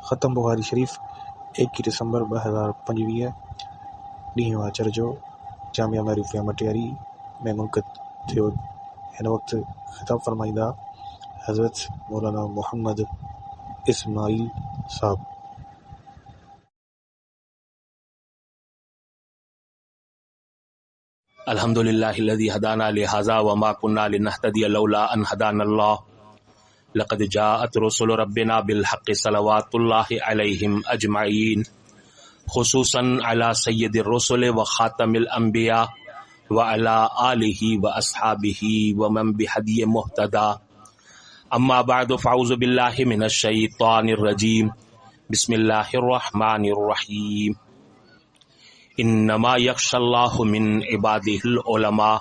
ख़तम बुखारी शरीफ़ 1 दिसंबर 2025 ॾींहुं वाचर जो जामिया मारिफिया मटियारी में मुनक़िद थियो। हिन वक़्तु ख़िताब फरमाईंदा हज़रत मौलाना मोहम्मद इस्माइल साहब। अल्हम्दुलिल्लाहिल्लज़ी हदाना लिहाज़ा वमा कुन्ना लिनहतदिय लौला अन हदानल्लाह लक़द जाअत रुसुलु रब्बिना बिल हक़्क़ि सलवातुल्लाहि अलैहिम अजमईन खुसूसन अला सय्यिदिर रुसुल व खातमिल अंबिया व अला आलिहि व अस्हाबिहि व मन बिहदिय मुहतदा। अम्मा बअद फ़अऊज़ु बिल्लाहि मिनश शैतानिर रजीम। बिस्मिल्लाहिर रहमानिर रहीम। इन्नमा यख्शल्लाहु मिन इबादिहिल उलमा।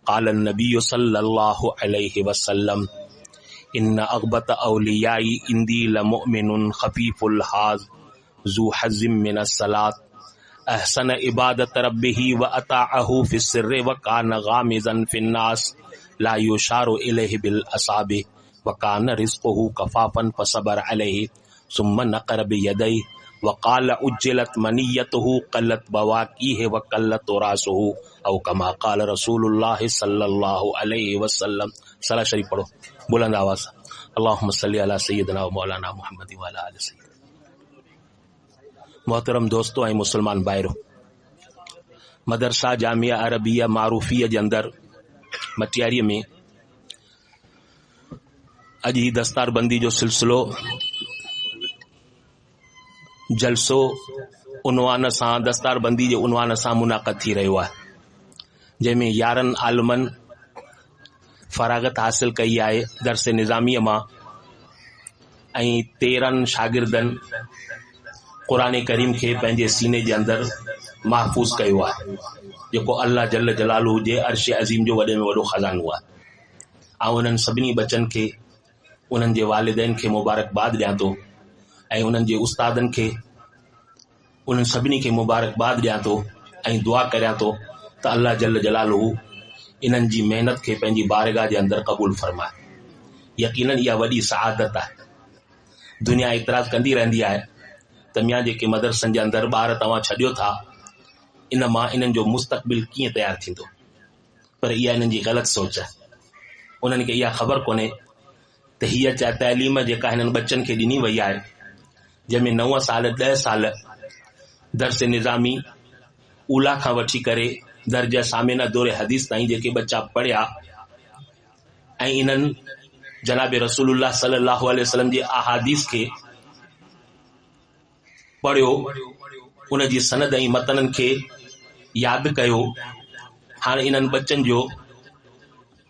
क़ाल नबिय्यु सल्लल्लाहु अलैहि वसल्लम इन्न अग़बत औलियाई इंदी लमुमिनुन खफ़ीफ़ुल हाज़ ज़ू हज़्ज़िम मिनस सलात अहसन इबादत रब्बिही व अताअहु फ़िस्सिर्रि व कान गामिज़न फ़िन्नास ला युशारु इलैहि बिल असाबि व कान रिज़्क़ुहु कफ़ाफ़न फ़सबर अलैहि सुम्मा नक़र बियदैहि व क़ाल उज्जिलत मनिय्यतुहु क़ल्लत बवाक़ीह व क़ल्लत रासुहु औ कमा क़ाल रसूलुल्लाह सल्लल्लाहु अलैहि वसल्लम। सलात शरीफ पढ़ो बुलंद आवाज़। अल्लाहुम्मा सल्लि अला सय्यिदिना व मौलाना मुहम्मद व अला आलि सय्यिदिना। मोहतरम दोस्तों ऐं मुसलमान भाइरो, मदरसा जामिया अरबिया मारूफिया जे अंदर मटियारी में अॼु ही दस्तारबंदी जो सिलसिलो जलसो उनवान सां दस्तारबंदी जे उनवान सां मुनाक़द थी रहियो आहे, जंहिंमें 11 आलमनि फरागत हासिल कई आहे दर्स निज़ामीअ मां ऐं 13 शागिर्दनि क़ुरान करीम खे पंहिंजे सीने जे अंदर महफ़ूज़ कयो आहे, जेको अल्लाह जल्ल जलालहू जे अर्श अज़ीम जो वॾे में वॾो ख़ज़ानो आहे। ऐं उन्हनि सभिनी बचनि खे, उन्हनि जे वालिदैन खे मुबारकबाद ॾियां थो ऐं उन्हनि जे उस्तादनि खे, उन्हनि सभिनी खे मुबारकबाद ॾियां थो ऐं दुआ करियां थो त अल्लाह जल्ल जलालहू इन्हनि जी महिनत खे पंहिंजी बारगाह जे अंदर क़बूल फरमाए। यकीनन इहा वॾी सआदत आहे। दुनिया इतराज़ कंदी रहंदी आहे त मियां जेके मदरसनि जे अंदर ॿार तव्हां छॾियो था, इन मां इन्हनि जो मुस्तक़बिल कीअं तयारु थींदो, पर इहा इन्हनि जी ग़लति सोच आहे। उन्हनि खे इहा ख़बर कोन्हे त हीअ तइलीम जेका हिननि बच्चनि खे ॾिनी वई आहे, जंहिंमें 9 साल 10 साल दर्स निज़ामी उला खां वठी करे दर्जा सामिना दौरे हदीस ताईं जेके बच्चा पढ़िया ऐं इन्हनि जनाब रसूलुल्लाह सल्लल्लाहु अलैहि वसल्लम जी अहादीस खे पढ़ियो, उन जी सनद ऐं मतननि खे यादि कयो। हाणे इन्हनि बच्चनि जो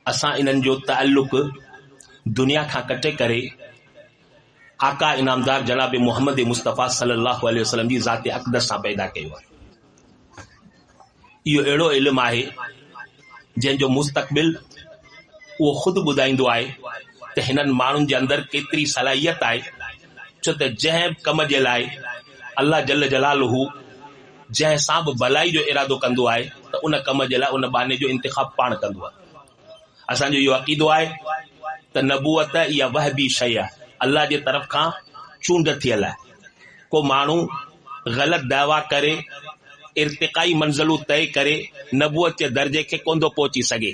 असां इन्हनि जो ताल्लुक़ दुनिया खां कटे करे आका इनामदार जनाब मोहम्मद मुस्तफ़ा सल्लल्लाहु अलैहि वसल्लम जी ज़ात अक़दस सां पैदा कयो आहे। इहो अहिड़ो इल्मु आहे जंहिंजो मुस्तक़बिल उहो ख़ुदि ॿुधाईंदो आहे त हिननि माण्हुनि जे अंदरि केतिरी सलाहियत आहे, छो त जंहिं कम जे लाइ अल्लाह जल्ल जलालहू जंहिं सां बि भलाई जो इरादो कंदो आहे त उन कम जे लाइ उन बाने जो इंतिख़ाब पाण कंदो आहे। असांजो इहो अक़ीदो आहे त नबूअत इहा वहबी शइ आहे, अल्लाह जे तरफ़ खां चूंड थियल आहे। को माण्हू ग़लति दावा करे इर्तिक़ाई मंज़िलूं तय करे नबूअत जे दर्जे खे कोन थो पहुची सघे।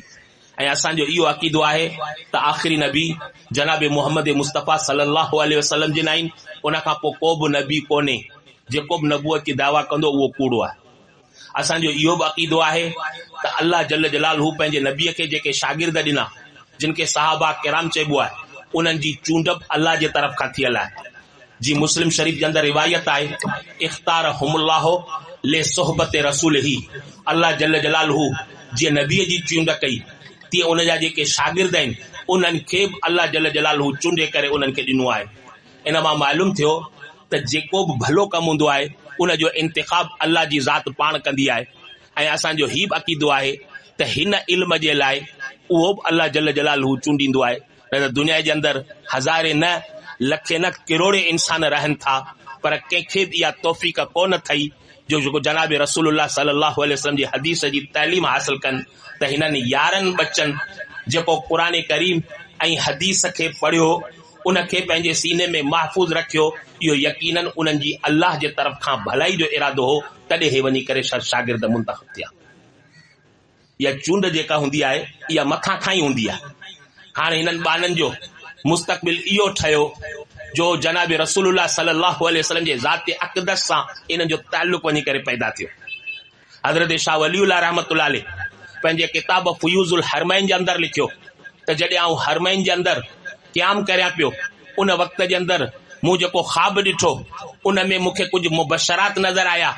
ऐं असांजो इहो अक़ीदो आहे त आख़िरी नबी जनाब मोहम्मद मुस्तफ़ा सल्लल्लाहु अलैहि वसल्लम जिन आहिनि, उन खां पोइ को बि नबी कोन्हे जेको बि नबूअत जी दावा कंदो उहो कूड़ो आहे। असांजो इहो बि अक़ीदो आहे त अल्लाह जल्ल जलालहू पंहिंजे नबीअ खे जेके शागिर्द ॾिना, जिन खे सहाबा किराम चइबो आहे, उन्हनि जी चूंड अल्लाह जे तरफ़ खां थियल आहे। जी मुस्लिम शरीफ़ जे अंदर रिवायत आहे, इख्तारहुमुल्लाहु ले सोहबत रसूलिही। अल्लाह जल्ल जलालहू जीअं नबीअ जी चूंड कई, तीअं उन जा जेके शागिर्द आहिनि उन्हनि खे बि अल्लाह जल्ल जलालहू चूंडे करे उन्हनि खे ॾिनो आहे। इन मां मालूम थियो त जेको बि भलो कमु हूंदो आहे उन जो इंतिख़ाब अल्लाह जी ज़ात पाण कंदी आहे। ऐं असांजो हीउ बि अक़ीदो आहे त हिन इल्म जे लाइ उहो बि अल्लाह जल्ल जलालहू चूंडींदो आहे। न त दुनिया जे अंदरि हज़ारे न लखे न किरोड़े इंसान रहनि था, पर कंहिंखे बि इहा तौफ़ीक़ कोन थई जो जेको जनाब रसूलुल्लाह सल्लल्लाहु अलैहि वसल्लम जी हदीस जी तइलीम हासिल कनि। त हिननि 11 बच्चनि जेको क़ुरान करीम ऐं हदीस खे पढ़ियो, उनखे पंहिंजे सीने में महफ़ूज़ रखियो। इहो यकीनन उन्हनि जी अल्लाह जे तरफ़ खां भलाई जो इरादो हो, तॾहिं हे वञी करे शागिर्द मुंतख़ब थिया। इहा चूंड जेका हूंदी आहे इहा मथां खां ई हूंदी आहे। हाणे हिननि ॿारनि जो मुस्तक़बिल इहो ठहियो जो जनाब रसूलुल्लाह सल्लल्लाहु अलैहि वसल्लम जे ज़ात अक़दस सां इन्हनि जो ताल्लुक़ वञी करे पैदा थियो। हज़रत शाह वलीउल्लाह रहमतुल्लाह अलैह पंहिंजे किताब फुयूज़ुल हरमैन जे अंदरि लिखियो त जॾहिं आउं हरमैन जे अंदरि क़याम करियां पियो, उन वक़्त जे अंदरि मूं जेको ख़्वाब ॾिठो उन में मूंखे कुझु मुबशरात नज़र आया,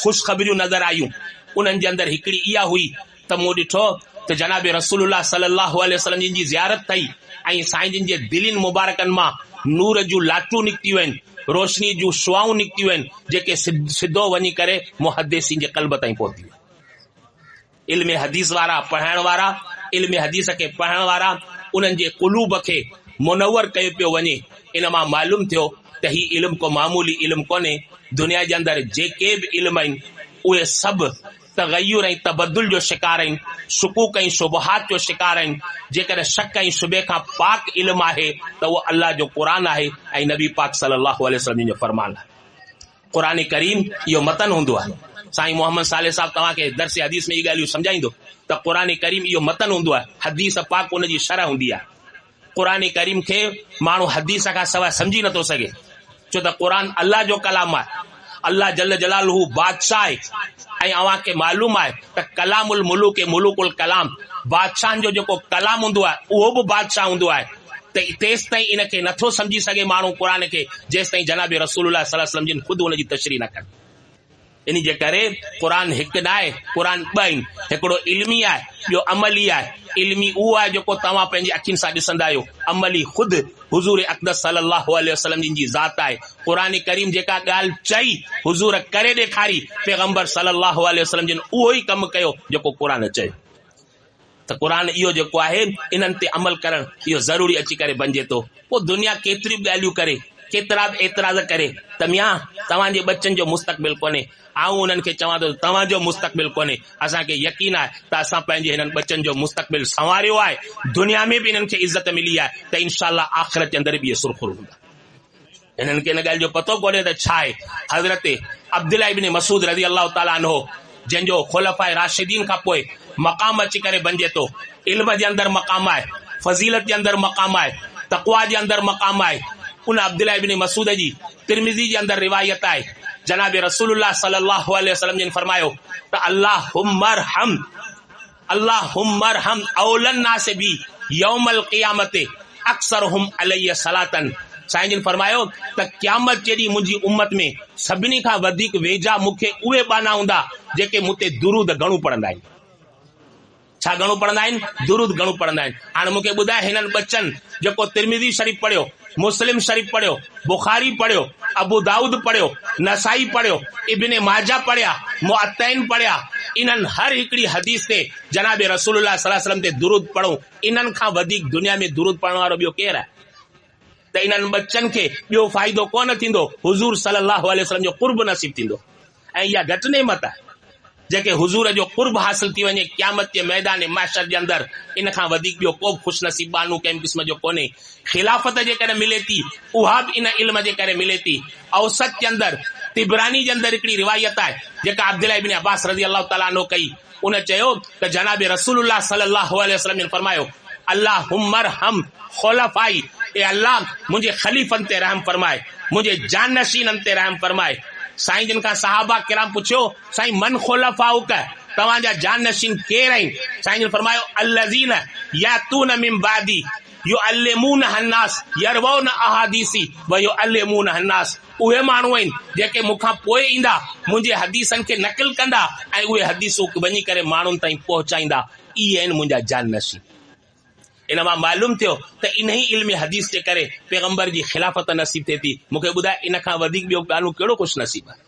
ख़ुशख़बरियूं नज़र आयूं। उन्हनि जे अंदरि हिकिड़ी इहा हुई त मूं ॾिठो त जनाब रसूलुल्लाह सल्लल्लाहु अलैहि वसल्लम जी ज़ियारत थई ऐं साईं जिन जे दिलनि मुबारकनि मां नूर जूं लाटूं निकितियूं आहिनि, रोशनी जूं शुआऊं निकितियूं आहिनि, जेके सिधो वञी करे मुहद्दिसीन जे क़ल्ब ताईं पहुतियूं। इल्म हदीस वारा पढ़ाइण वारा, इल्म हदीस खे पढ़ण वारा, उन्हनि जे क़ुलूब खे मुनव्वर कयो पियो वञे। इन मां मालूम थियो त ही इल्म को मामूली इल्म कोन्हे। दुनिया जे अंदरि जेके बि इल्म आहिनि उहे सभु तगय्युर ऐं तबदुल जो शिकार आहिनि, शुकूक ऐं शुबहात जो शिकार आहिनि। जेकॾहिं शक ऐं शुबे खां पाक इल्म आहे त उहो अल्लाह जो क़ुरान आहे ऐं नबी पाक सल्लल्लाहु अलैहि वसल्लम जो फरमान आहे। क़ुरान करीम इहो मतन हूंदो आहे। साईं मोहम्मद साले साहब तव्हांखे दर्स हदीस में इहे ॻाल्हियूं सम्झाईंदो त क़ुरान करीम इहो मतन हूंदो आहे, हदीस पाक उन जी शरह हूंदी आहे। क़ुरान करीम खे माण्हू हदीस खां सवाइ सम्झी नथो सघे, छो त क़ुरान अल्लाह जो कलाम आहे। अल्लाह जल जलालहू बादशाह आहे ऐं अव्हांखे मालूम आहे त कलामुल मुलूक मुलूकुल कलाम, बादशाहनि जो जेको कलाम हूंदो आहे उहो बि बादशाह हूंदो आहे। त तेसि ताईं इनखे नथो सम्झी सघे माण्हू क़ुरान खे जेसि ताईं जनाब रसूलुल्लाह सल्लल्लाहु अलैहि वसल्लम जिन ख़ुदि हुनजी तशरीह न कनि। इन जे करे क़ुरान हिकु न आहे, क़ुरान ॿ आहिनि। हिकिड़ो इल्मी आहे, ॿियो अमली आहे। इल्मी उहो आहे जेको तव्हां पंहिंजी अखियुनि सां ॾिसंदा आहियो, अमली ख़ुदि हुज़ूर अक़दस सल्लल्लाहु अलैहि वसल्लम जी ज़ात आहे। क़ुरान करीम जेका ॻाल्हि चई हुज़ूर करे ॾेखारी, पैगंबर सल्लल्लाहु अलैहि वसल्लम जिन उहो ई कमु कयो जेको क़ुरान चयो। त क़ुरान इहो जेको आहे इन्हनि ते अमल करणु इहो ज़रूरी अची करे बणिजे थो। पोइ दुनिया केतिरियूं ॻाल्हियूं करे, केतिरा बि एतिराज़ करे त मियां तव्हांजे बच्चनि जो मुस्तक़बिल कोन्हे, आऊं उन्हनि खे चवां थो तव्हांजो मुस्तक़बिल कोन्हे। असांखे यकीन आहे त असां पंहिंजे हिननि बच्चनि जो मुस्तक़बिल संवारियो आहे, दुनिया में बि हिननि खे इज़त मिली आहे, त इंशाअल्लाह आख़िरत जे अंदरि बि इहे सुरख़ुर हूंदा। हिननि खे इन ॻाल्हि जो पतो कोन्हे त छा आहे। हज़रत अब्दुल्लाह इब्न मसूद रज़ी अल्लाह ताला अन्हो जंहिंजो खुलफ़ाए राशिदीन खां पोइ मक़ाम अची करे बणिजे थो, इल्म जे अंदरि मक़ाम आहे, फज़ीलत जे अंदरि मक़ाम आहे, तक़वा जे अंदरि मक़ाम आहे। उन अब्दुल्लाह इब्न मसूद जी तिरमिज़ी जे अंदरि रिवायत आहे, जनाब रसूलुल्लाह सल्लल्लाहु अलैहि वसल्लम जिन फरमायो त अल्लाहुम्मा अरहम औलन नास बी यौमल क़ियामत अक्सरहुम अलैहि सलातन। साईं जिन फरमायो त क़यामत जेॾी मुंहिंजी उम्मत में सभिनी खां वधीक वेझा मूंखे उहे बाना हूंदा जेके मूं ते दुरूद घणो पढ़ंदा आहिनि। छा घणो पढ़ंदा आहिनि? दुरूद घणो पढ़ंदा आहिनि। हाणे मूंखे ॿुधाए हिननि बच्चनि जेको तिरमिज़ी शरीफ़ पढ़ियो, मुस्लिम शरीफ़ पढ़ियो, बुखारी पढ़ियो, अबू दाऊद पढ़ियो, नसाई पढ़ियो, इब्ने माजा पढ़िया, मुअत्तइन पढ़िया, इन्हनि हर हिकिड़ी हदीस ते जनाब रसूलुल्लाह सल्लल्लाहु अलैहि वसल्लम ते दुरूद पढ़ूं। इन्हनि खां वधीक दुनिया में दुरूद पढ़ण वारो ॿियो केरु आहे? त इन्हनि बच्चनि खे ॿियो फ़ाइदो कोन थींदो, हुज़ूर सल्लल्लाहु अलैहि वसल्लम जो क़ुर्ब नसीब थींदो। ऐं इहा घटि नेमत आहे जेके हुज़ूर जो क़ुर्ब हासिल थी वञे क़यामत जे मैदान महशर जे अंदरि। इन खां वधीक ॿियो को बि ख़ुशनसीब बानू कंहिं क़िस्म जो कोन्हे। ख़िलाफ़त जे करे मिले थी, उहा बि इन इल्म जे करे मिले थी। औसत जे अंदरि तिबरानी जे अंदरि हिकिड़ी रिवायत आहे जेका अब्दुल्लाह इब्न अब्बास रज़ी अल्लाह ताला अन्हु कई। उन चयो त जनाब रसूलुल्लाह सल्लल्लाहु अलैहि वसल्लम ने फरमायो अल्लाहुम्मा अरहम खुलफाई, ए अल्लाह मुंहिंजे ख़लीफ़नि ते रहम फरमाए, मुंहिंजे जानशीननि ते रहम फरमाए। साईं जिन खां सहाबा किराम पुछियो, साईं मन खुलफाउक, तव्हांजा जानशीन केर आहिनि? साईं जिन फरमायो अल्लज़ीन यातून मिन बादी युअल्लिमून अन्नास यरवून अहादीसी व युअल्लिमून अन्नास। उहे माण्हू आहिनि जेके मूंखां पोइ ईंदा, मुंहिंजे हदीसनि खे नक़ल कंदा ऐं उहे हदीसूं वञी करे माण्हुनि ताईं पहुचाईंदा। इहे आहिनि मुंहिंजा जानशीन। इन मां मालूम थियो त इन ई इल्म हदीस जे करे पैगंबर जी ख़िलाफ़त नसीब थिए थी। मूंखे ॿुधाए इन खां वधीक ॿियो ॻाल्हियूं कहिड़ो ख़ुशि नसीब आहे?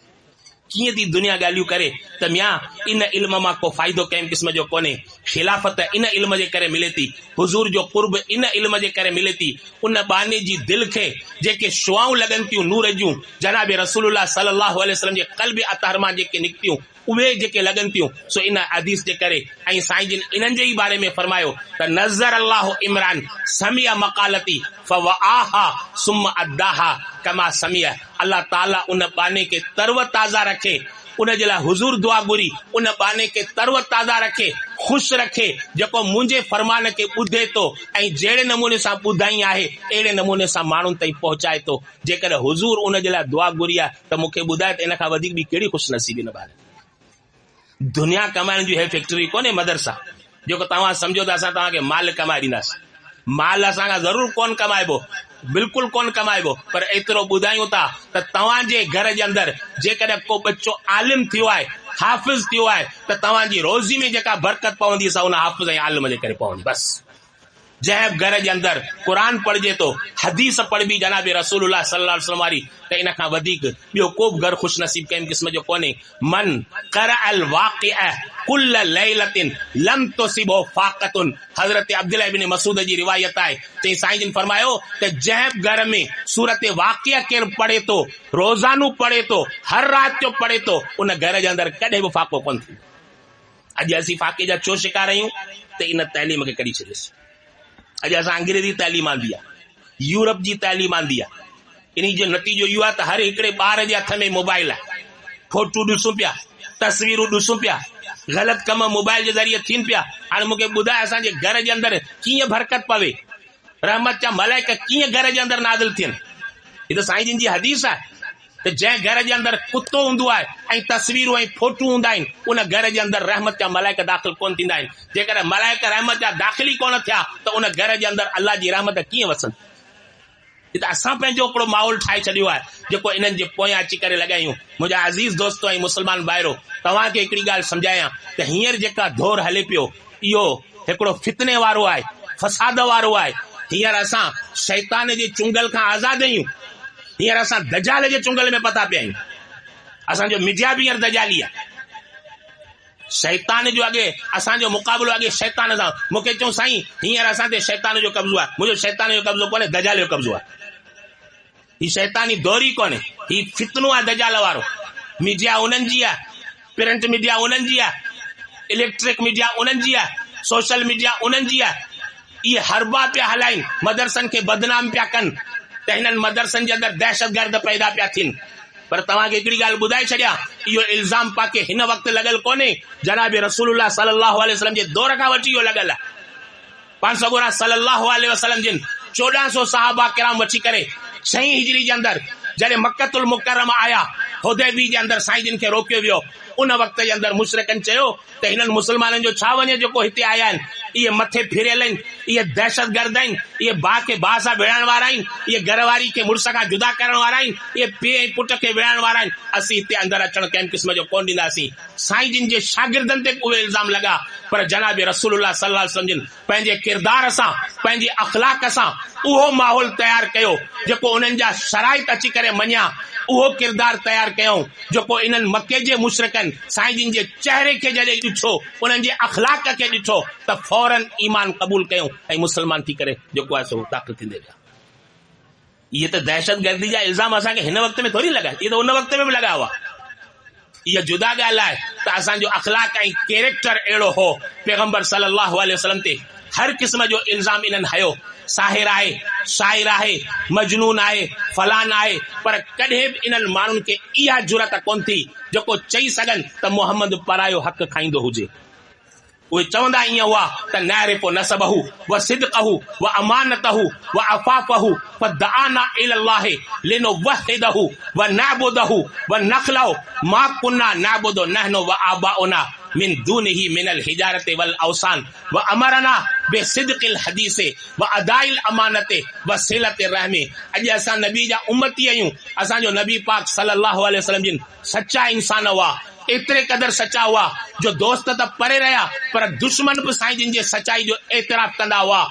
कीअं थी दुनिया ॻाल्हियूं करे त मियां इन इल्म मां को फ़ाइदो कंहिं क़िस्म जो कोन्हे। ख़िलाफ़त इन इल्म जे करे मिले थी, हुज़ूर जो क़ुर्ब इन इल्म जे करे मिले थी। उन बाने जी दिलि खे जेके शुआऊं लॻनि थियूं नूर जूं, जनाब रसूलुल्लाह सल्लल्लाहु अलैहि वसल्लम जे क़ल्ब अतहर मां जेके निकितियूं, उहे जेके लॻनि थियूं सो इन हदीस जे करे। ऐं साईं जिन इन्हनि जे ई बारे में फरमायो त नज़र अल्लाह इमरान समिया मकालती फवआहा सुम्मा अद्दाहा कमा समिया। अल्लाह ताला उन बाने के तरव ताज़ा रखे, उन जे लाइ हुजूर दुआ घुरी, उन बाने के तरव ताज़ा रखे, ख़ुशि रखे, जेको मुंहिंजे फरमान खे ॿुधे थो ऐं जहिड़े नमूने सां ॿुधाई आहे अहिड़े नमूने सां माण्हुनि ताईं पहुचाए थो। जेकर हुजूर उन जे लाइ दुआ घुरी आहे त मूंखे ॿुधाए त इन खां वधीक ॿी कहिड़ी ख़ुशि नसीबी न ॿार। दुनिया कमाइण जी हे फैक्ट्री कोन्हे मदरसा जेको तव्हां सम्झो था असां तव्हांखे माल कमाए ॾींदासीं। माल असांखां ज़रूर कोन कमाइबो, बिल्कुलु कोन कमाइबो, पर एतिरो ॿुधायूं था त तव्हांजे घर जे अंदरि जेकॾहिं को बच्चो आलिम थियो आहे, हाफ़िज़ थियो आहे, त तव्हांजी रोज़ी में जेका बरकत पवंदी सा उन हाफ़िज़ ऐं आलिम जे करे पवंदी। बस जंहिं घर जे अंदरि क़ुरान पढ़िजे थो, हदीस पढ़बी जनाब रसूलुल्लाह सल्लल्लाहु अलैहि वसल्लम वारी, त इन खां वधीक ॿियो को बि घर ख़ुशि नसीब कंहिं क़िस्म जो कोन्हे। मन क़रअल वाक़िअ कुल्ल लैलतिन लम तुसिबो फाक़तुन। हज़रत अब्दुल्लाह इब्न मसूद जी रिवायत आहे, चई साईं जिन फरमायो त जंहिं घर में सूरत वाक़िआ केरु पढ़े थो, रोज़ानू पढ़े थो, हर राति जो पढ़े थो, उन घर जे अंदरि कॾहिं बि फ़ाक़ो कोन थींदो। अॼु असीं फ़ाक़े जा छो शिकार आहियूं त इन तइलीम खे कढी छॾियोसीं। अॼु असां अंग्रेजी तइलीम आंदी आहे, यूरोप जी तइलीम आंदी आहे। इन जो नतीजो इहो आहे त हर हिकिड़े ॿार जे हथ में मोबाइल आहे, फोटू ॾिसूं पिया, तस्वीरूं ॾिसूं पिया, ग़लति कम मोबाइल जे ज़रिए थियनि पिया। हाणे मूंखे ॿुधाए असांजे घर जे अंदरि कीअं बरकत पवे, रहमत जा मलाइका कीअं घर जे अंदरि नाज़िल थियनि। हीअ त साईं जिन जी हदीस आहे त जंहिं घर जे अंदरि कुतो हूंदो आहे ऐं तस्वीरूं ऐं फोटू हूंदा आहिनि उन घर जे अंदरि रहमत जा मलाइका दाख़िल कोन थींदा आहिनि। जेकर मलाइका रहमत जा दाख़िल ई कोन थिया त उन घर जे अंदरि अल्लाह जी रहमत कीअं वसंदी। हीअ त असां पंहिंजो हिकिड़ो माहौल ठाहे छॾियो आहे जेको इन्हनि जे पोयां अची करे लॻायूं। मुंहिंजा अज़ीज़ दोस्तो ऐं मुस्लमान भाइरो, तव्हांखे हिकिड़ी ॻाल्हि सम्झायां त हींअर जेका दौर हले पियो इहो हिकिड़ो फितने वारो आहे, फसाद वारो आहे। हींअर असां शैतान जे चुंगल खां आज़ाद आहियूं, हींअर असां दजाल जे चुंगल में पता पिया आहियूं। असांजो मीडिया बि हींअर दजाली आहे। शैतान जो अॻे असांजो मुक़ाबिलो अॻे शैतान सां। मूंखे चऊं साईं हींअर असां ते शैतान जो कब्ज़ो आहे, मुंहिंजो शैतान जो कब्ज़ो कोन्हे, दजाल जो कब्ज़ो आहे। ही शैतानी दौर ई कोन्हे, ही फितनो आहे दजाल वारो। मीडिया उन्हनि जी आहे, प्रिंट मीडिया उन्हनि जी आहे, इलेक्ट्रिक मीडिया उन्हनि जी आहे, सोशल मीडिया उन्हनि जी आहे। इहे हरबा पिया हलाइनि, मदरसनि खे बदनाम पिया कनि त हिननि मदरसनि जे अंदरि दहशतगर्द पैदा पिया थियनि। पर तव्हांखे हिकिड़ी ॻाल्हि ॿुधाए छॾियां, इहो इल्ज़ाम पाके हिन वक़्तु लॻल कोन्हे, जनाब रसूलुल्लाह सल्लल्लाहु अलैहि वसल्लम जे दौर खां वठी इहो लॻल आहे। पाण सगोरा सल्लल्लाहु अलैहि वसल्लम जिन 1400 सहाबा किराम वठी करे 6 हिजरी जे अंदरि जॾहिं मक्कतुल मुकर्रमा आया, हुदैबी जे अंदरि साईं जिन खे रोकियो वियो। उन वक़्त जे अंदरि मुशरिकनि चयो त हिननि मुस्लमाननि जो छा वञे जेको हिते आया आहिनि, इहे मथे फिरियल आहिनि, इहे दहशतगर्द आहिनि, इहे भाउ खे भाउ सां विढ़ण वारा आहिनि, इहे घरवारी खे मुड़ुस खां जुदा करण वारा आहिनि, इहे पीउ ऐं पुट खे विढ़ण वारा आहिनि। असीं हिते अंदरि अचण कंहिं क़िस्म जो कोन ॾींदासीं। साईं जिन जे शागिर्दनि ते उहे इल्ज़ाम लॻा, पर जनाब रसूलुल्लाह सल्लल्लाहु अलैहि वसल्लम जिन पंहिंजे किरदार सां, पंहिंजे अख़लाक सां उहो माहौल तयारु कयो जेको उन्हनि जा शराइत अची करे मञिया। उहो किरदार तयारु कयूं जेको इन्हनि मके जे मुशरिकनि साईं जिन जे चहिरे खे जॾहिं ॾिठो, उन्हनि जे अख़लाक खे ॾिठो त फौरन ईमान क़बूल कयूं ऐं मुस्लमान थी करे जेको आहे सो दाख़िल थींदे विया। इहे त दहशतगर्दी जा इल्ज़ाम असांखे हिन वक़्त में थोरी लॻा, इहे त उन वक़्त में बि लॻा हुआ। इहा जुदा ॻाल्हि आहे त असांजो अख़लाक ऐं कैरेक्टर अहिड़ो हो। पैगंबर सल्लल्लाहु अलैहि वसल्लम ते हर क़िस्म जो इल्ज़ाम इन्हनि हयो, साहिर आहे, शाइर आहे, मजनून आहे, फलान आहे, पर कॾहिं बि इन्हनि माण्हुनि खे इहा जुरत कोन थी जेको चई सघनि त मोहम्मद परायो हक़ खाईंदो हुजे। उहे चवंदा ईअं हुआ त नारिफ़ु नसबहु व सिदक़हु व अमानतहु व अफ़ाफ़हु फदआना इलल्लाहि लिनुवहिदहु व नअबुदहु व नख़लहु मा कुन्ना नअबुदु नहनु व आबाउना मिन दूनिही मिनल हिजारति वल औसान व अमरना बेसिदक़िल हदीसे व अदाइल अमानते व सिलति रहमे। अॼु असां नबी जा उम्मती आहियूं। असांजो नबी पाक सल्लल्लाहु अलैहि वसल्लम जिन सच्चा इंसान हुआ, एतिरे क़दर सच्चा हुआ जो दोस्त त परे रहिया पर दुश्मन बि साईं जिन जे सचाई जो एतिराफ़ कंदा हुआ।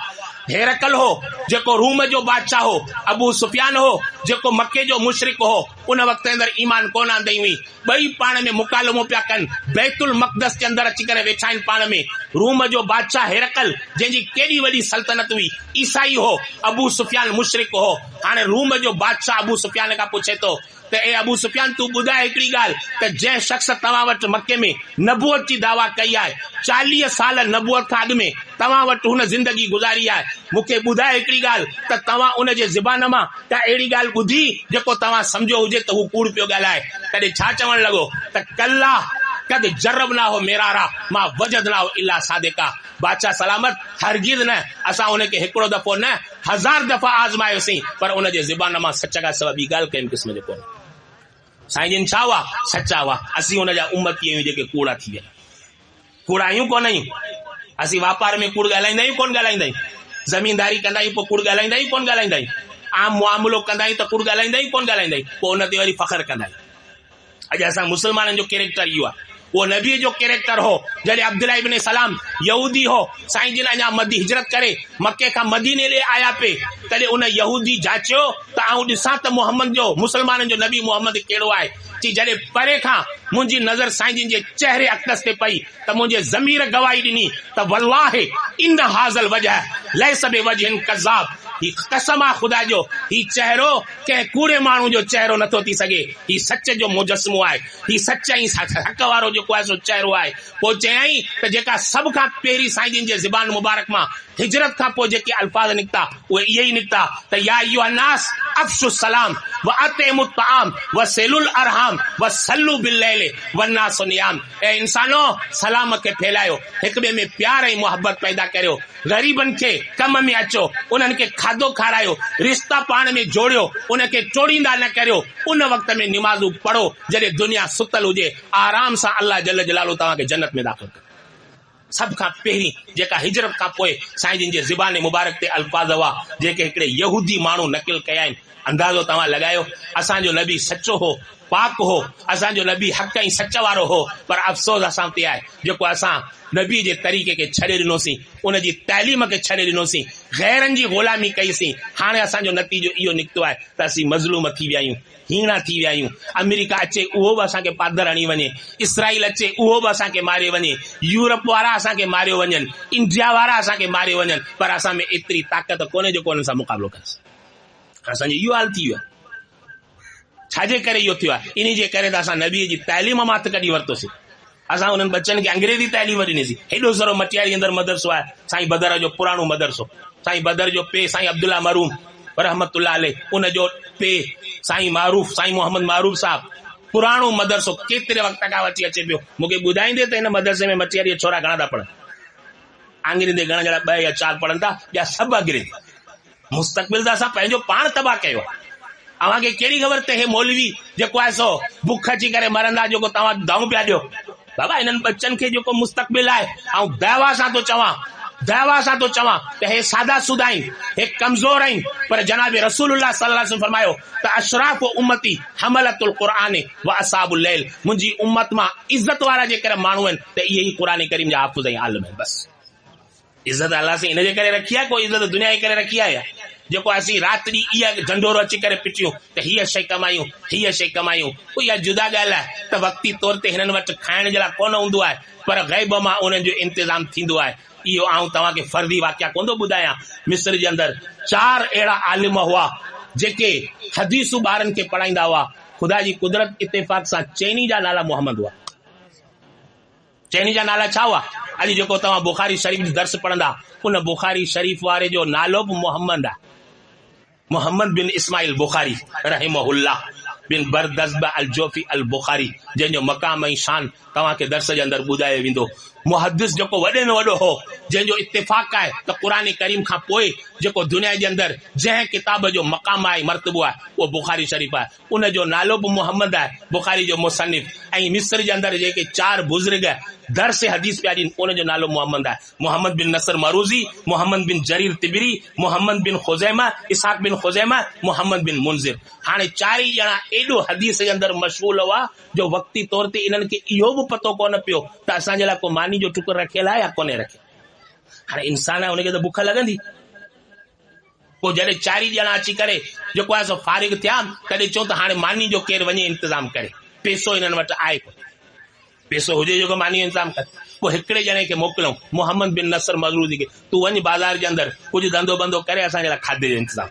हेरकल हो जेको रूम जो बादशाह हो, अबू सुफियान हो जेको मके जो मुशरिक हो, उन वक्त अंदर ईमान कोन आंदई हुई। ॿई पाण में मुकालमो पिया कनि, बैतुल मक़दस के अंदर अची करे वेठा आहिनि पाण में। रूम जो बादशाह हेरकल जंहिंजी केॾी वॾी सल्तनत हुई, ईसाई हो, अबू सुफियान मुशरिक हो। हाणे रूम जो बादशाह अबू सुफियान खां पुछे थो त ए अबू सुफियान, तू ॿुधाए हिकिड़ी ॻाल्हि त जंहिं शख़्स तव्हां वटि मके में नबूअत जी दावा कई आहे, 40 साल नबूअत खां अॻु में तव्हां वटि हुन ज़िंदगी गुज़ारी आहे, मूंखे ॿुधाए हिकिड़ी ॻाल्हि त तव्हां उन जे ज़बान मां त अहिड़ी ॻाल्हि ॿुधी जेको तव्हां सम्झो हुजे त हू कूड़ पियो ॻाल्हाए। तॾहिं छा चवणु लॻो त कल्ला कद जर्रबना हो मेरारा मां वजदना हो इल्ला सादिका। बादशाह सलामत, हरगिज़ न, असां उनखे हिकिड़ो दफ़ो न 1000 दफ़ा आज़मायोसीं, पर उन जे ज़बान मां सच खां सवाइ ॿी ॻाल्हि कंहिं क़िस्म जो कोन्हे। साईं जिन छा हुआ? सचा हुआ। असीं हुनजा उम्मती आहियूं जेके कूड़ा थी विया। कूड़ा आहियूं कोन आहियूं? असीं वापार में कूड़ ॻाल्हाईंदा आहियूं कोन ॻाल्हाईंदा आहियूं? ज़मीनदारी कंदा आहियूं पोइ कूड़ ॻाल्हाईंदा आहियूं कोन ॻाल्हाईंदा आहियूं? आम मुआमलो कंदा आहियूं त कूड़ ॻाल्हाईंदा आहियूं कोन ॻाल्हाईंदा आहियूं? पोइ उन ते वरी फ़ख्र कंदा आहियूं। अॼु असां मुस्लमाननि जो कैरेक्टर इहो आहे। वो नबी जो कैरेक्टर हो जॾहिं अब्दुल्लाह इब्न सलाम यहूदी हो, साईं जिन अञा मदी हिजरत करे मके खां मदीने ॾे आया पे, तॾहिं उन यहूदी जाचियो त आऊं ॾिसां त मोहम्मद जो, मुसलमाननि जो नबी मोहम्मद कहिड़ो आहे। चई जॾहिं परे खां मुंहिंजी नज़र साईं जिन जे चेहरे अक़दस ते पई त मुंहिंजे ज़मीर गवाही ॾिनी त वल्लाहि इन हाज़ल वजह लैस बिवजहिन कज़्ज़ाब। ही कसम आहे ख़ुदा जो, ही चेहरो कंहिं कूड़े माण्हू जो चेहरो नथो थी सघे। ही सच जो मुजस्मो आहे, ही सचाई हक़ वारो जेको आहे सो चेहरो आहे। पोइ चयईं त जेका सभ खां पहिरीं साईं जिन जे ज़बान मुबारक मां हिजरत खां पोइ जेके अल्फाज़ निकिता उहे इहे ई निकिता त या अय्युहन्नास अफ़शु सलाम व अतिमु तआम व सिलुल अरहाम व सल्लू बिल्लैल वन्नासु नियाम। ऐं इंसानो, सलाम खे फैलायो, हिक ॿिए में प्यार ऐं मोहबत पैदा करियो, ग़रीबनि खे कम में अचो, उन्हनि खे खाधो खारायो, रिश्ता पाण में जोड़ियो, उनखे टोड़ींदा न करियो। उन वक़्त में निमाज़ूं पढ़ो जॾहिं दुनिया सुतल हुजे, आराम सां अल्लाह जल जलालो तव्हांखे जन्नत में दाख़िल करे। सभ खां पहिरीं जेका हिजरत खां पोइ साईं जिन जे ज़बान मुबारक ते अल्फाज़ हुआ जेके हिकिड़े यहूदी माण्हू नकिल कया आहिनि, अंदाज़ो तव्हां लॻायो। असांजो नबी सचो हो, पाक हो, असांजो नबी हक़ ऐं सच वारो हो, पर अफ़सोस असां ते आहे जेको असां नबी जे तरीक़े खे छॾे ॾिनोसीं, उन जी तइलीम खे छॾे ॾिनोसीं, गैरनि जी ग़ुलामी कईसीं। हाणे असांजो नतीजो इहो निकितो आहे त असीं मज़लूम थी विया आहियूं, हीणा थी विया आहियूं। अमेरिका अचे उहो बि असांखे पादर हणी वञे, इसराइल अचे उहो बि असांखे मारे वञे, यूरोप वारा असांखे मारियो वञनि, इंडिया वारा असांखे मारे वञनि, पर असां में एतिरी ताक़त कोन्हे जेको हुननि सां मुक़ाबिलो करे। असांजो इहो हाल थी वियो आहे। छाजे करे इहो थियो आहे? इन जे करे त असां नबीअ जी तइलीम मां हथ कढी वरितोसीं। असां उन्हनि बच्चनि खे अंग्रेज़ी तइलीम ॾिनीसीं। हेॾो सारो मटियारी अंदरि मदरसो आहे, साईं बदर जो पुराणो मदरसो, साईं बदर जो पे साईं अब्दुल्ला मरूम रहमतुल्लाह अलैह, उन जो पे साईं मारूफ, साईं मोहम्मद मारूफ साहब, पुराणो मदरसो केतिरे वक़्त खां वठी अचे पियो। मूंखे ॿुधाईंदे त हिन मदरसे में मटियारी छोरा घणा था पढ़नि, अंग्रेज़ी घणा ॼणा 2 या 4 पढ़नि था, ॿिया सभु अंग्रेज़ी। मुस्तक़बिल त असां पंहिंजो पाण तबाह कयो। अव्हांखे कहिड़ी ख़बर त हे मौलवी जेको आहे सो बुख अची करे मरंदा, जेको तव्हां दाऊं पिया ॾियो। बाबा हिननि बच्चनि खे जेको मुस्तक़बिल आहे, ऐं दावा सां थो चवां त हे सादा सुदा आहिनि, हे कमज़ोर आहिनि, पर जनाब रसूलुल्लाह सल्लल्लाहु अलैहि वसल्लम फरमायो त अशराफ उम्मती हमलतुल क़ुरान व असहाबुल लैल। मुंहिंजी उम्मत मां इज़त वारा जेकर माण्हू आहिनि त इहे ई क़ुरान करीम जा हाफ़िज़ ऐं आलिम आहिनि। बस इज़त अल्लाह से इन जे करे रखी आहे, कोई इज़त दुनिया जे करे रखी आहे? जेको असीं राति ॾींहुं इहा ढंढोरो अची करे पिटियूं त हीअ शइ कमायूं, हीअ शइ कमायूं, कोई इहा जुदा ॻाल्हि आहे त वक़्ती तौर ते हिननि वटि खाइण जे लाइ कोन हूंदो आहे, पर ग़ैब मां उन्हनि जो इंतज़ाम थींदो आहे। इहो आऊं तव्हांखे फर्दी वाक़िया कोन थो ॿुधायां। मिस्र जे अंदरि 4 अहिड़ा आलिम हुआ जेके हदीसूं ॿारनि खे पढ़ाईंदा हुआ। ख़ुदा जी कुदरत इत्तेफ़ाक़ सां चइनी जा नाला मोहम्मद हुआ। चइनी जा नाला छा हुआ? अॼु जेको तव्हां बुखारी शरीफ़ जी दर्स पढ़ंदा, उन बुखारी शरीफ़ वारे जो नालो बि मोहम्मद आहे, मोहम्मद बिन इस्माइल बुखारी रहमहुल्लाह बिन बरदज़्ब अल जोफ़ी अल बुखारी, जंहिंजो मक़ाम ऐं शान तव्हांखे दर्स जे अंदरि ॿुधायो वेंदो। मुहद्दिस जेको वॾे में वॾो हो, जंहिंजो इत्तेफ़ाक़ आहे त क़ुरान करीम खां पोइ जेको दुनिया जे अंदरि जंहिं किताब जो मक़ाम आहे, मर्तबो आहे, उहो बुखारी शरीफ़ आहे। उन जो नालो बि मोहम्मद आहे, बुखारी जो मुसन्निफ़। ऐं मिस्र जे अंदरि जेके 4 बुज़ुर्ग दर्स हदीस पिया ॾियनि, उन जो नालो मोहम्मद आहे। मोहम्मद बिन नसर मरूज़ी, मोहम्मद बिन जरीर तिबरी, मोहम्मद बिन खुज़ैमा, इसहाक़ बिन खुज़ैमा, मोहम्मद बिन मुंज़िर। हाणे 4 ई ॼणा एॾो हदीस जे अंदरि मशगूल हुआ जो वक़्ती तौर ते इन्हनि खे इहो बि पतो कोन पियो त असांजे लाइ को मानी जो टुकुर रखियल आहे या कोन्हे रखियल। हाणे इंसान आहे, उनखे त बुख लॻंदी, पोइ जॾहिं 4 ॼणा अची करे जेको आहे सो फारिग थिया तॾहिं चऊं त हाणे मानी जो केरु वञे इंतज़ाम करे, पैसो हिननि वटि आहे कोन, पैसो हुजे जेको मानी जो इंतज़ाम करे। पोइ हिकिड़े ॼणे खे मोकिलियऊं मोहम्मद बिन नसर मगरूदी खे, तूं वञ बाज़ार जे अंदरि कुझु धंधो बंधो करे असांजे लाइ खाधे जो इंतज़ाम।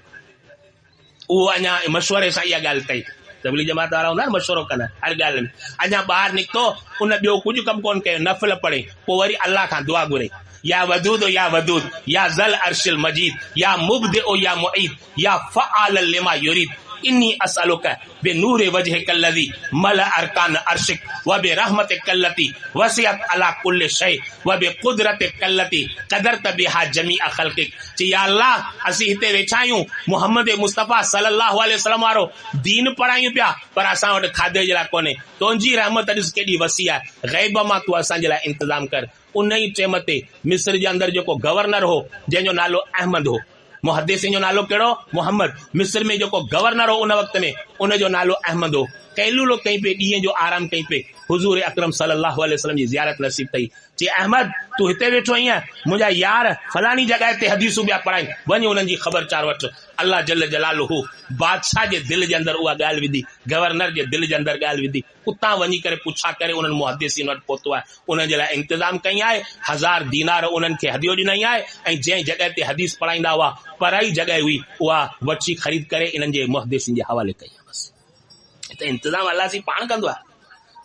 उहो अञा मशवरे सां इहा ॻाल्हि कई, तबलीग जमात वारा हूंदा मशवरो कंदा हर ॻाल्हि में। अञा ॿाहिरि निकितो, उन ॿियो कुझु कमु कोन कयो, नफ़िल पढ़े, पोइ वरी अल्लाह खां दुआ घुरे, या वदूद या वदूद या ज़ल अर्शिल मजीद या मुब्दिउ या मुईद या फ़आल लिमा युरीद इन्नी असअलुक बिनूर वजहिक अल्लज़ी मल अरकान अर्शिक व बिरहमतिक अल्लती वसिअत अला कुल्लि शै व बिक़ुदरतिक अल्लती क़दरत बिहा जमीअ ख़ल्क़िक। चई या अल्लाह, असीं हिते वेठा आहियूं, मुहम्मद मुस्तफ़ा सल्लल्लाहु अलैहि वसल्लम वारो दीन पढ़ायूं पिया, पर असां वटि खाधे जे लाइ कोन्हे। तुंहिंजी रहमत ॾिस केॾी वसी आहे, ग़ैब मां तूं असांजे लाइ इंतज़ाम कर। उन ई टाइम ते मिस्र जे अंदरि जेको गवर्नर हो जंहिंजो नालो अहमद हो, मुहद्दिसिन जो नालो कहिड़ो? मुहम्मद। मिस्र में जेको गवर्नर हो उन वक़्त में उनजो नालो अहमद हो। कैलूलो कई पे, ॾींहं जो आराम कई पे, हुज़ूर अकरम सल्लल्लाहु अलैहि वसल्लम जी ज़ियारत नसीब थई। चई अहमद तूं हिते वेठो आहीं, मुंहिंजा यार फलानी जॻह ते हदीसूं पिया पढ़ाई, वञ उन्हनि जी ख़बरचार वठि। अल्लाह जल जलालुहू बादशाह जे दिलि जे अंदरि उहा ॻाल्हि विधी, गवर्नर जे दिलि जे अंदरि ॻाल्हि विधी। उतां वञी करे पुछा करे उन्हनि मुहद्दिसिन वटि पहुतो आहे, उन्हनि जे लाइ इंतज़ाम कई आहे, 1000 दीनार उन्हनि खे हदियो ॾिनई आहे, ऐं जंहिं जॻह ते हदीस पढ़ाईंदा हुआ पराई जॻह हुई, उहा वठी ख़रीद करे इन्हनि जे मुहद्दिसिन जे हवाले कई आहे। बसि त इंतज़ाम अल्लाह सी पाण कंदो आहे।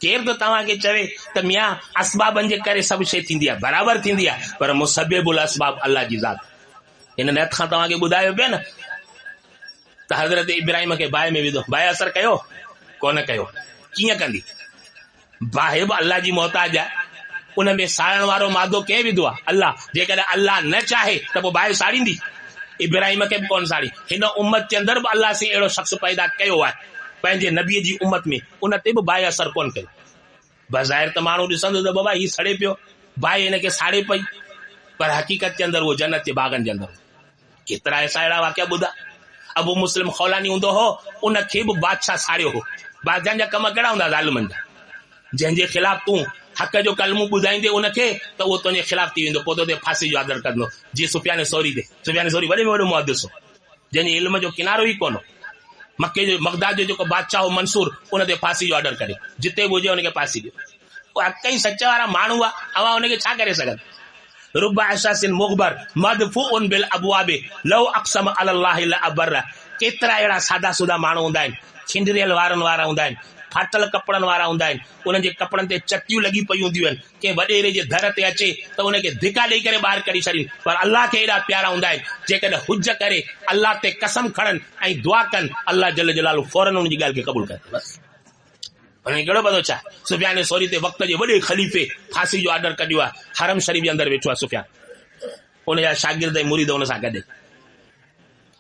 केरु त तव्हांखे चवे त मियां असबाबनि जे करे सभु शइ थींदी आहे, बराबरि थींदी आहे, पर मुसब्बिबुल असबाब अल्लाह जी ज़ात। हिन नत खां तव्हांखे ॿुधायो पियो न त हज़रत इब्राहिम खे बाहि में विधो, बाहि असर कयो कोन कयो, कीअं कंदी? बाहि बि अल्लाह जी मोहताज आहे, उन में साड़ण वारो मादो कंहिं विधो आहे? अल्लाह। जेकॾहिं अल्लाह न चाहे त पोइ बाहि साड़ींदी? इब्राहिम खे बि कोन साड़ी। हिन उम्मत जे अंदरि बि अल्लाह से अहिड़ो शख़्स पैदा कयो आहे पंहिंजे नबीअ जी उम्मत में, उन ते बि बाहि असर कोन कयो। बज़ाहिर त माण्हू ॾिसंदो त बाबा हीउ सड़े पियो, बाहि हिनखे साड़े पई, पर हक़ीक़त जे अंदरि उहो जन्नत जे बाग़नि जे अंदरि। केतिरा ऐसा अहिड़ा वाक़िया ॿुधा। अबू मुस्लिम खौलानी हूंदो हो, उन खे बि बादशाह साड़ियो हो। बादशाह जा कम कहिड़ा हूंदा? ज़ालिमनि जा। जंहिंजे ख़िलाफ़ तूं हक़ जो कलमू ॿुधाईंदे उनखे, त उहो तुंहिंजे ख़िलाफ़ थी वेंदो, पोइ ते फांसी जो आदर कंदो। जीअं सुफ़ियान सौरी ते, सुफ़ियान सौरी वॾे में वॾो मुहद्दिस हो, जंहिंजे इल्म जो किनारो ई कोन हो। मके जो मगदाद जो जेको बादशाह हो मंसूर, उन ते फांसी जो ऑर्डर करे, जिते बि हुजे उनखे फांसी ॾियो। उहे हक़ ई सच वारा माण्हू आहे, अवां उनखे छा करे सघनि? रुबा अशासिन मुग़बर मदफूउन बिल अबवाबे लौ अक़सम अलल्लाहि लअबर। केतिरा अहिड़ा सादा सुदा माण्हू हूंदा आहिनि, खिंडरियल वारनि वारा हूंदा आहिनि, फाटल कपिड़नि वारा हूंदा आहिनि, उन्हनि जे कपिड़नि ते चटियूं लॻी पई हूंदियूं आहिनि, कंहिं वॾेरे जे दर ते अचे त उनखे धिका ॾेई करे ॿाहिरि कढी छॾीनि, पर अल्लाह खे एॾा प्यारा हूंदा आहिनि, जेकॾहिं हुज करे अल्लाह ते कसम खणनि ऐं दुआ कनि, अल्लाह जल जलालु फौरन उनजी ॻाल्हि खे क़बूल करे। बसि हुनखे कहिड़ो पतो छा? सुफ़ियान सौरी ते वक़्त जे वॾे ख़लीफ़े फांसी जो ऑर्डर कढियो आहे, हरम शरीफ़ जे अंदरि वेठो आहे सुफ़ियान, उनजा शागिर्द ऐं मुरीद उन सां गॾु।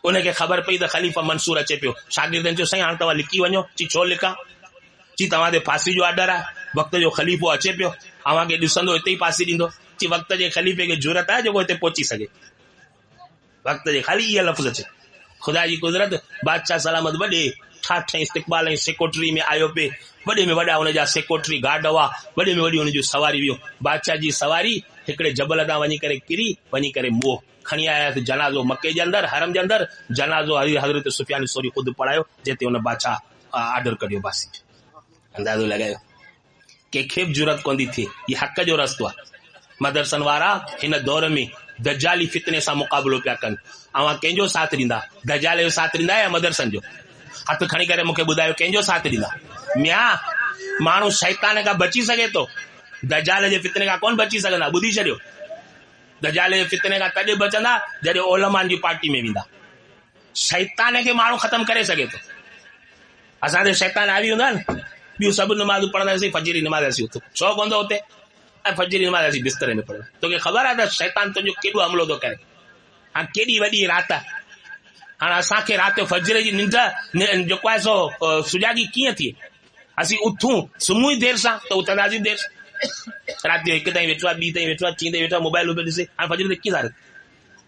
उनखे ख़बर पई त ख़लीफ़ा मंसूर अचे पियो, शागिर्दनि चयो साईं हाणे तव्हां लिकी वञो। चई छो लिखां? चई तव्हां ते फांसी जो ऑर्डर आहे, वक़्त जो ख़लीफ़ो अचे पियो, अव्हांखे ॾिसंदो हिते ई फांसी ॾींदो। चई वक़्त जे ख़लीफ़े खे ज़रूरत आहे जेको हिते पहुची सघे? वक़्त जे ख़ाली इहा लफ़्ज़ अचे। ख़ुदा जी कुदरत, बादशाह सलामत वॾे ठाठ इस्तक़बाल ऐं सेक्रेटरी में आयो पे, वॾे में वॾा हुनजा सेक्रेटरी गार्ड हुआ, वॾे में वॾी हुनजी सवारी वियो। बादशाह जी सवारी हिकिड़े जबल तां वञी करे किरी, वञी करे मोह खणी आया जनाज़ो मके जे अंदरि, हरम जे अंदरि जनाज़ो हज़रत सुफ़ियान सौरी ख़ुदि पढ़ायो, जिते हुन बादशाह ऑर्डर कढियो बासी। अंदाज़ो लॻायो, कंहिंखे बि ज़रूरत कोन थी थिए, हीउ हक़ जो रस्तो आहे। मदरसनि वारा हिन दौर में दजाली फितने सां मुक़ाबिलो पिया कनि। अवां कंहिंजो साथ ॾींदा? दजाल जो साथ ॾींदा या मदरसनि जो? हथ खणी करे मूंखे ॿुधायो कंहिंजो साथ ॾींदा? मियां माण्हू शैतान खां बची सघे थो, दजाल जे फितने खां कोन बची सघंदा। ॿुधी छॾियो, दजाल जे फितने खां तॾहिं बचंदा जॾहिं ओलमान जी पार्टी में वेंदा। शैतान खे माण्हू ख़तमु करे सघे थो। असां ते शैतान आवी हूंदा न, ॿियूं सभु नमाज़ूं पढ़ंदासीं, फजरी नमाज़ असीं उथूं, छो कोन थो उते? ऐं फजरी नमाज़ असीं बिस्तरे में पढ़ंदा। तोखे ख़बर आहे त शैतान तुंहिंजो केॾो हमलो थो करे? हाणे केॾी वॾी राति आहे। हाणे असांखे राति जो फजर जी निंड जेको आहे सो सुजागी कीअं थिए? असीं उथूं सुम्हूं ई देरि सां त उथंदासीं देरि सां। राति जो 1 ताईं वेठो आहे, 2 ताईं वेठो आहे, 3 ताईं वेठो आहे, मोबाइल ॾिसे, हाणे फजर ते कीअं सारे?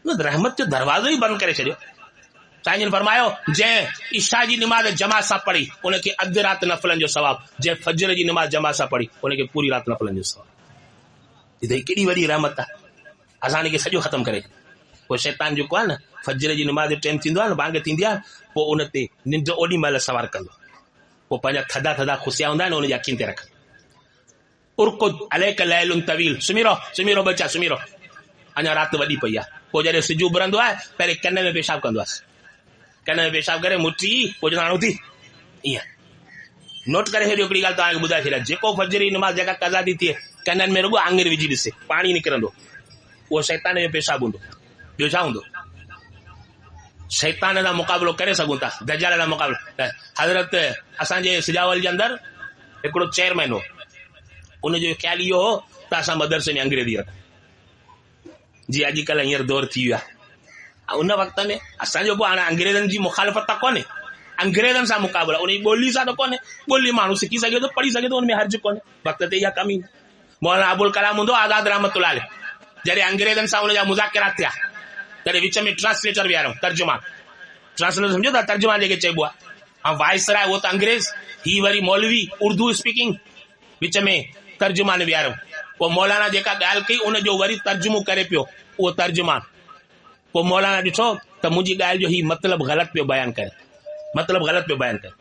रहमत जो दरवाज़ो ई बंदि करे छॾियो। साईं जन फरमायो, जंहिं इशा जी निमाज़ जमात सां पढ़ी उनखे अधु राति नफ़लनि जो सवाबु, जंहिं फजर जी निमाज़ जमात सां पढ़ी उनखे पूरी राति नफ़लनि जो सवाबु। केॾी वॾी रहमत आहे, असां हिनखे सॼो ख़तमु करे। पोइ शैतान जेको आहे न फजर जी निमाज़ जो टाइम थींदो आहे न, बांग थींदी आहे, पोइ उन ते निंड ओॾी महिल सवार कंदो, पोइ पंहिंजा थधा थधा खुसिया हूंदा आहिनि उनजी अखियुनि ते रख, उर्कुद अलैक लैलुन तवील, सुम्ही रहो बच्चा सुम्ही रहो, अञा राति वॾी पई आहे। पोइ जॾहिं सिज उभरंदो आहे पहिरें कन में पेशाब कंदो आहे, कन में पेशाब करे मुठी पोइ ॼाणो थी ईअं। नोट करे हेॾी हिकिड़ी ॻाल्हि तव्हांखे ॿुधाए छॾियां, जेको फजर जी निमाज़ जेका कज़ा थी थिए कननि में रुॻो आङुर विझी ॾिसे पाणी निकिरंदो, उहो शैतान जो पेशाब हूंदो, ॿियो छा हूंदो। शैतान सां मुक़ाबिलो करे सघूं था, दज्जाल सां मुक़ाबिलो। हज़रत असांजे सिजावल जे अंदरि हिकिड़ो चेयरमैन हो, उनजो ख़्यालु इहो हो त असां मदरसे में अंग्रेजी रखूं, जीअं अॼुकल्ह हींअर दौर थी वियो आहे। उन वक़्त में असांजो पोइ हाणे अंग्रेज़नि जी मुखालफ़त त कोन्हे, अंग्रेज़नि सां मुक़ाबिला उनजी ॿोली सां त कोन्हे, ॿोली माण्हू सिखी सघे थो, पढ़ी सघे थो, उनमें हर्ज कोन्हे, वक़्त ते इहा कमी। मौलाना अबुल कलाम हूंदो आज़ाद रहमतुल्लाह अलैह, जॾहिं अंग्रेज़नि सां उनजा मुज़ाकिरात थिया तॾहिं विच में ट्रांसलेटर विहारो, तर्जुमान, ट्रांसलेटर सम्झो था, तर्जुमान जेके चइबो आहे, ऐं वाइसराय उहो त अंग्रेज़, ही वरी मौलवी उर्दू स्पीकिंग, विच में तर्जुमान विहारो। पोइ मौलाना जेका ॻाल्हि कई उनजो वरी तर्जुमो करे पियो उहो तर्जुमान। पोइ मौलाना ॾिठो त मुंहिंजी ॻाल्हि जो ही मतिलबु ग़लति पियो बयानु करे, मतिलबु ग़लति पियो बयानु करे,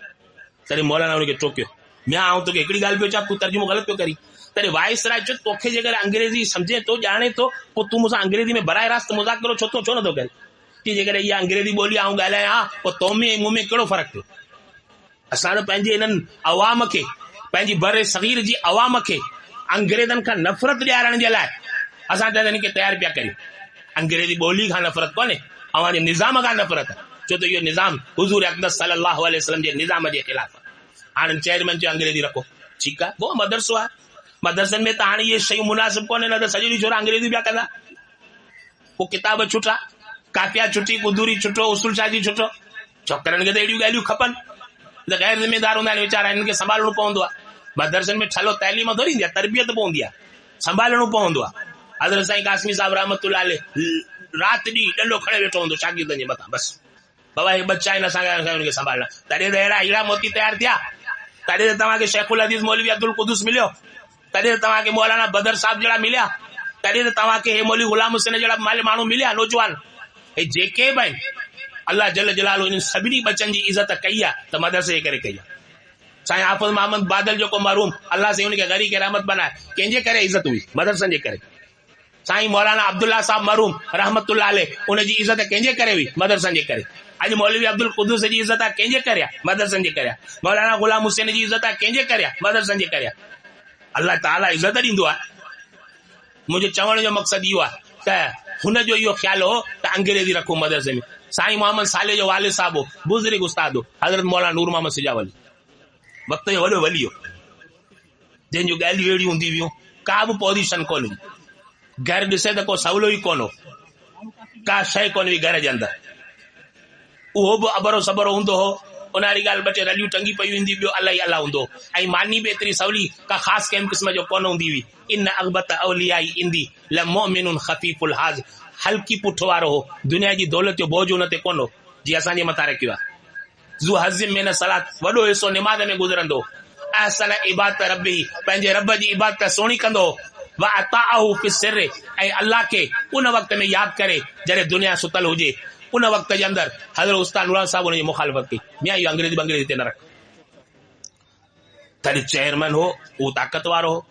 तॾहिं मौलाना हुनखे टोकियो, मियां आउं तोखे हिकिड़ी ॻाल्हि पियो चवां, तूं तर्जुमो ग़लति पियो करी। तॾहिं वाइसराय चयो तोखे जेकर अंग्रेज़ी सम्झे थो ॼाणे थो, पोइ तूं मूंसां अंग्रेज़ी में बराए रास्त मुज़ाकिरो छो नथो करे, की जेकर इहा अंग्रेज़ी ॿोली आऊं ॻाल्हायां पोइ तो में ऐं मूं में कहिड़ो फ़र्क़ु पियो। असां त पंहिंजे इन्हनि अवाम खे, पंहिंजी बर सग़ीर जी अवाम खे अंग्रेज़नि खां नफ़रत ॾियारण जे लाइ असां त हिननि खे तयारु पिया करियूं। अंग्रेज़ी ॿोली खां नफ़रत कोन्हे, अवां जे निज़ाम खां नफ़रत आहे, छो त इहो निज़ाम हुज़ूर अक़दस सल्लल्लाहु अलैहि वसल्लम जे निज़ाम जे ख़िलाफ़ आहे। हाणे चेयरमैन चयो अंग्रेज़ी रखो, ठीकु आहे, पोइ मदरसो आहे, मदरसनि में त हाणे इहे शयूं मुनासिब कोन्हे, न त सॼो ॾींहुं छोरा अंग्रेज़ी पिया कंदा। पोइ किताब छुटा, काफ़िया छुटी, कुदूरी छुटो, उसूल शाजी छुटो, छोकिरनि खे त अहिड़ियूं ॻाल्हियूं खपनि, त गैर ज़िम्मेदार हूंदा आहिनि वीचारा, हिननि खे संभालणो पवंदो आहे। मदरसनि में ठलो तइलीम थोरी ईंदी आहे, तरबियत पवंदी आहे, संभालणो पवंदो आहे। हज़रत साईं कासमी साहिब रहमतुल्लाह अलैह राति ॾींहुं डंडो खणे वेठो हूंदो शागिर्दनि जे मथां, बसि बाबा हे बच्चा आहिनि, असांखे हुनखे संभालणा। तॾहिं त अहिड़ा हीरा मोती तयारु थिया, तॾहिं त तव्हांखे शेखुल हदीस मौलवी अब्दुल कुदुस मिलियो, तॾहिं त तव्हांखे मौलाना बदर साहिब जहिड़ा मिलिया, तॾहिं त तव्हांखे हे मौलवी गुलाम हुसैन जहिड़ा माण्हू मिलिया नौजवान। हे जेके बि आहिनि अल्लाह जल जलालहू इन सभिनी बचनि जी इज़त कई आहे त मदरसे जे करे कई आहे। साईं हाफ़िज़ मोहम्मद बादल जेको मरहूम, अल्लाह से उनखे गरी के रहमत बनाए, कंहिंजे करे इज़त हुई, मदरसनि जे करे। साईं मौलाना अब्दुल्ला साहब मरहूम रहमतुल्लाह अलैह, उनजी इज़त कंहिंजे करे हुई, मदरसनि जे करे। अॼु मौलवी अब्दुल कुदुस जी इज़त आहे कंहिंजे करे आहे, मदरसनि जे करे। मौलाना गुलाम हुसैन जी इज़त आहे कंहिंजे करे आहे, मदरसनि जे करे। अल्लाह ताला इज़त ॾींदो आहे। मुंहिंजे चवण जो मक़सदु इहो आहे त हुनजो इहो ख़्यालु हो त अंग्रेज़ी रखो मदरसे में। साईं मोहम्मद साले जो वालिद साहब हो, बुज़ुर्ग उस्ताद हो, हज़रत मौलाना नूर मोहम्मद सिजावली, वक़्त जो वॾो वली हो, जंहिंजूं ॻाल्हियूं अहिड़ियूं हूंदी हुयूं, का बि पोज़ीशन कोन हुई, घर ॾिसे त को सवलो ई कोन हो, का शइ कोन हुई घर जे अंदरि। उहो बि अबरो सबरो हूंदो हो, उनारी ॻाल्हि ॿ टे रलियूं टंगी पयूं हूंदी, ॿियो अलाही अला हूंदो। ऐं मानी बि एतिरी सवली का ख़ासि कंहिं क़िस्म जो कोन हूंदी हुई। इन अगबत अवलियाई ईंदी ल मोमिनुन ख़फ़ीफ़ुल हाज़, हल्की पुठ वारो हो, दुनिया जी दौलत जो बोझ हुन ते कोन हो, जीअं असांजे मथां रखियो आहे। ज़ू हज़िम में न सलात, वॾो हिसो निमाज़ में गुज़रंदो। अहसन इबादत रब्बी, पंहिंजे रब जी इबादत सुहिणी कंदो। व अताअहू फी सिर, ऐं अल्लाह खे उन वक़्त में यादि करे जॾहिं दुनिया सुतल हुजे, उन वक़्त जे अंदरि। हज़रत उस्ताद नूरान साहब उनजी मुखालफ़त कई, मियां इहो अंग्रेज़ी ते न रख। तॾहिं चेयरमैन हो, उहो ताक़त वारो हो।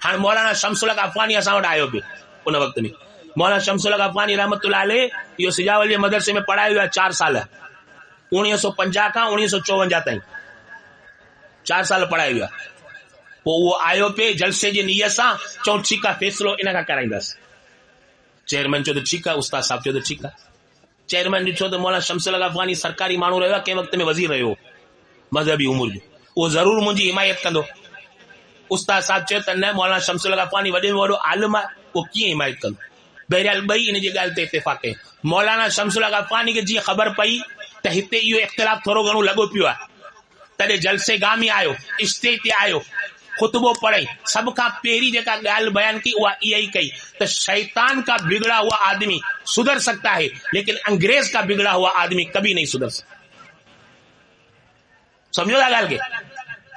हाणे मौलाना शमसुल हक़ अफ़गानी असां वटि आयो पियो उन वक़्त में। मौलाना शमसुल हक़ अफ़गानी रहमतुल्लाह अलैह इहो सिजावल जे मदरसे में पढ़ायो वियो 4 साल, 1950 खां 1954 ताईं 4 साल पढ़ायो वियो। पोइ उहो आयो पिए जलसे जी नीयत सां, चऊं ठीकु आहे फ़ैसिलो इन खां कराईंदासीं। चेयरमैन चयो त ठीकु आहे, उस्ताद साहब चयो त ठीकु आहे। चेयरमैन ॾिठो त मौलाना शमसुल हक़ अफ़गानी सरकारी माण्हू रहियो आहे, कंहिं वक़्त में वज़ीर रहियो मज़हबी उमुर जो, उहो ज़रूरु मुंहिंजी हिमायत कंदो। उस्ताद साहब चयो त न, मौलाना शमसुल हक़ अफ़गानी वॾे में वॾो आलिम आहे, उहो कीअं हिमायत कंदो। बहरहाल ॿई इन जी ॻाल्हि ते इत्तेफ़ाक़ कयो। मौलाना शमसुल हक़ अफ़गानी खे जीअं ख़बर पई त हिते इहो इख़्तिलाफ़ थोरो घणो लॻो पियो आहे, तॾहिं जलसे गाह में आयो, स्टेज ते आयो, खुतबो पढ़ई। सभ खां पहिरीं जेका ॻाल्हि बयान की उहा इहा ई कई त शैतान का बिगड़ा हुआ आदमी सुधर सकता है, लेकिन अंग्रेज का बिगड़ा हुआ आदमी कभी नहीं सुधर सकता। समझो था ॻाल्हि खे?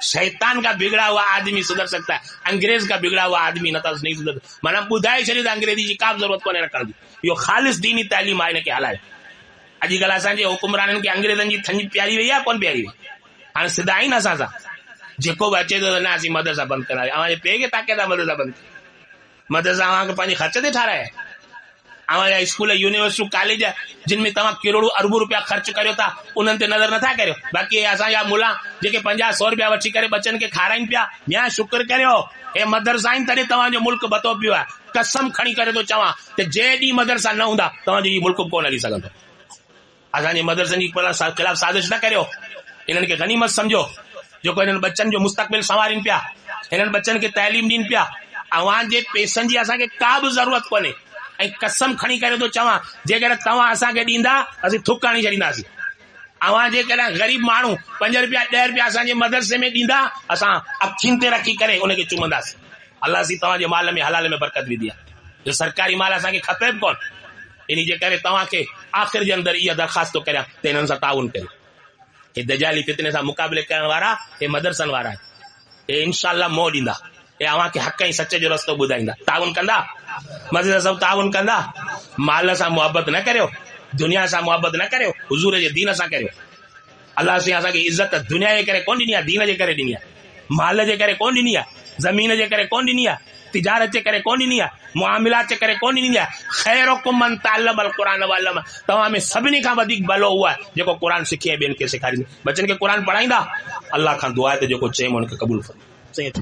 शैतान का बिगड़ा हुआ आदमी सुधर सकता है, अंग्रेज का बिगड़ा हुआ आदमी न नहीं सुधर। माना बुधाई छॾी त अंग्रेजी जी का जरूरत कोन्हे रखण जी। इहो ख़ालिस दीनी तालीम आहे, हिनखे हलाए। अॼुकल्ह असांजे हुकुमराननि खे अंग्रेज़नि जी थंज प्यारी वई आहे, कोन प्यारी वई? हाणे सिधा आहिनि असां सां, जेको बि अचे थो त न असीं मदरसा बंदि कंदा। अव्हांजे पे खे ताक़े था मदरसा बंदि, मदरसा अव्हांखे पंहिंजे ख़र्च ते ठाराए। अव्हांजा स्कूल यूनिवर्सिटियूं कॉलेज जिन में तव्हां करोड़ों अरबों रुपया ख़र्च करियो था, उन्हनि ते नज़र नथा करियो। बाक़ी असांजा मुला जेके 50-100 रुपया वठी करे बच्चनि खे खाराइनि पिया, या शुक्र करियो हे मदरसा आहिनि तॾहिं तव्हांजो मुल्क बतो पियो आहे। कसम खणी करे थो चवां त जे ॾींहुं मदरसा न हूंदा तव्हांजो इहो मुल्क कोन हली सघंदो। असांजे मदरसनि जी ख़िलाफ़ साज़िश न करियो, इन्हनि खे गनीमत सम्झो, जेको हिननि बच्चनि जो मुस्तक़बिल संवारीनि पिया, हिननि बच्चनि खे तइलीम ॾियनि पिया। अव्हांजे पैसनि जी असांखे का बि ज़रूरत कोन्हे। ऐं कसम खणी करे थो चवां, जेकर तव्हां असांखे ॾींदा असीं थुक हणी छॾींदासीं। अव्हां जेकर ग़रीब माण्हू 5 रुपया 10 रुपया असांजे मदरसे में ॾींदा, असां अखियुनि ते रखी करे उनखे चुमंदासीं। अलाह सी तव्हांजे माल में हलाल में बरकत विधी आहे। जो सरकारी माल असांखे खपे बि कोन। इन जे करे तव्हांखे आख़िर जे अंदरि इहा दरख़्वास्त थो करियां त हिननि सां ताउन करियो। हे दजाली फितने सां मुक़ाबले करण वारा हे मदरसनि वारा आहिनि। हे इंशाअल्लाह मोह ॾींदा, हे अव्हांखे हक़ ऐं सच जो रस्तो ॿुधाईंदा। ताउन कंदा, मदरसा सभु ताउन कंदा। माल सां मुहबत न करियो, दुनिया सां मुहबत न करियो, हुज़ूर जे दीन सां करियो। अलाह से असांखे इज़त दुनिया जे करे कोन ॾिनी आहे, दीन जे करे ॾिनी आहे। माल जे करे कोन ॾिनी आहे, ज़मीन जे करे कोन ॾिनी आहे, तिजारत जे करे कोन ॾिनी आहे, मुआमिलात जे करे कोन ॾिनी आहे। खैरुकुम मन तअल्लमल क़ुरान व अल्लम। तव्हां में सभिनी खां वधीक भलो उहा आहे जेको क़ुरान सिखी ऐं ॿियनि खे सेखारींदी। बच्चनि खे क़ुरान पढ़ाईंदा, अलाह खां दुआ आहे त जेको चयईं उनखे क़बूल फरमाए।